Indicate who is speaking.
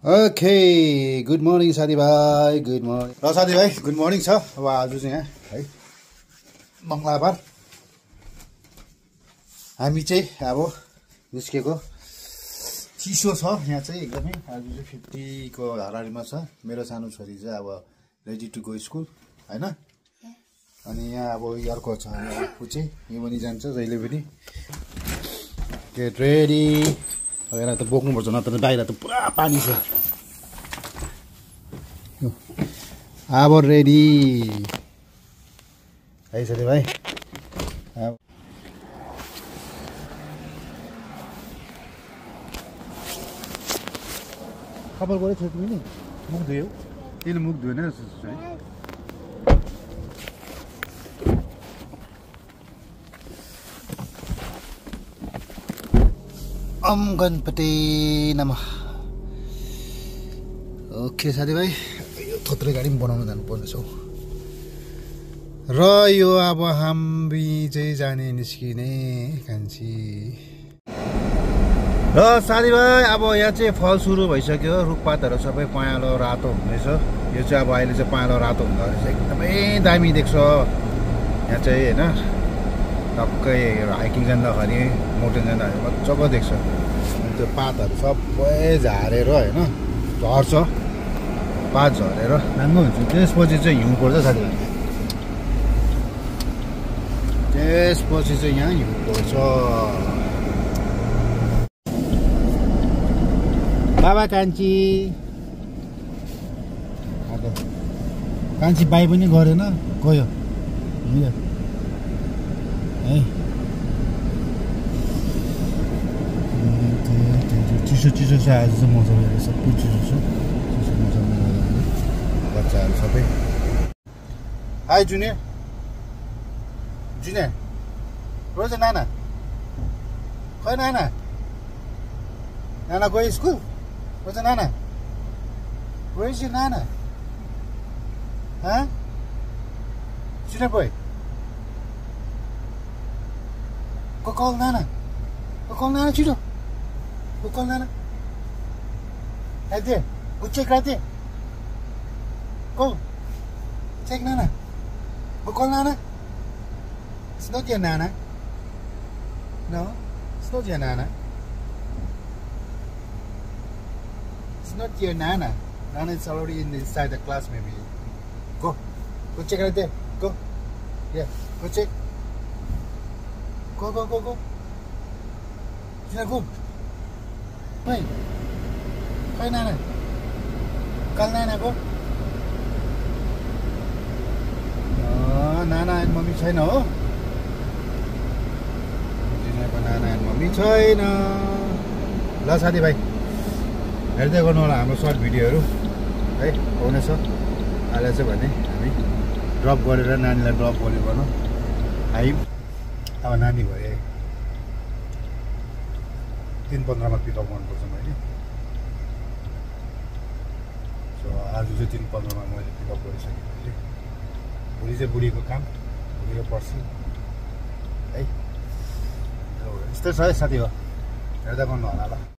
Speaker 1: Okay good morning साथीभाइ good morning र साथीभाइ गुड मर्निङ छ। अब आज चाहिँ यहाँ है मङ्गलबार हामी चाहिँ अब निस्केको चिसो छ यहाँ चाहिँ एकदमै। आज चाहिँ 50 को हाराहारीमा छ। मेरो सानो छोरी चाहिँ अब रेडी टु गो स्कुल हैन। अनि यहाँ अब अर्को छ ऊ चाहिँ यो पनि जान्छ जहिले पनि। गेट रेडी यसलाई त बोक्नुपर्छ नत्र बाहिर त पुरा पानी छ। अब रेडी है साथीभाइ। कपाल गरे थियो तिमीले मुख धुयौ तिमीले मुख धुएन ओम गणपति नमः। ओके साथीभाइ यो थोत्रे गाडी पनि बनाउन जानुपर्ने छ र यो अब हामी चाहिँ जाने निस्किने कान्छी र साथीभाइ। अब यहाँ चाहिँ फल सुरु भइसक्यो। रुखपातहरू सबै पहेँलो रातो हुँदैछ। यो चाहिँ अब अहिले चाहिँ पहेँलो रातो हुँदो रहेछ। एकदमै दामी देख्छ यहाँ चाहिँ होइन। टक्कै हाइकिङ जाँदाखेरि माउन्टेन जाँदाखेरि मजाको देख्छ। त्यो पातहरू सबै झारेर होइन झर्छ। पात झरेर राम्रो हुन्छ। त्यसपछि चाहिँ हिउँ पर्छ साथीभाइ। त्यसपछि चाहिँ यहाँ हिउँ पर्छ। बाबा कान्छी कान्छी बाई पनि गरेन गयो है। चिसो चिसो छ आज चाहिँ मौसम सबै चिसो छ। चिसो मौसमले गर्दाखेरि बच्चाहरू सबै हाई जुनियर जुनियर रोज नाना खै नाना नाना गयो school rose Nana rose Nana junior boy go call Nana. Go call Nana, Chito. Go call Nana. Right there. Go check right there. Go. Check Nana. Go call Nana. It's not your Nana. No, it's not your Nana. It's not your Nana. Nana is already inside the class maybe. Go. Go check right there. Go. Yeah. Go check. Go, go, go, go. Gina, go. Hey. Hi, Nana. Call Nana, go. Nana and Mommy छैन हो। जिनाको नाना and mummy छैन। ल साथीभाइ हेर्दै गर्नु होला हाम्रो short भिडियोहरू है आउनेछ। अहिले चाहिँ भने हामी ड्रप गरेर नानीलाई ड्रप गर्नु आयौँ। अब नानी भए 3:15 मा पिकअप गर्नुपर्छ मैले। सो आज चाहिँ 3:15 मा मैले पिकअप गरिसकेपछि भोलि चाहिँ बुढीको काम भोलि र पर्सि है। यस्तै छ है साथी हो हेर्दा गर्नु होला ल।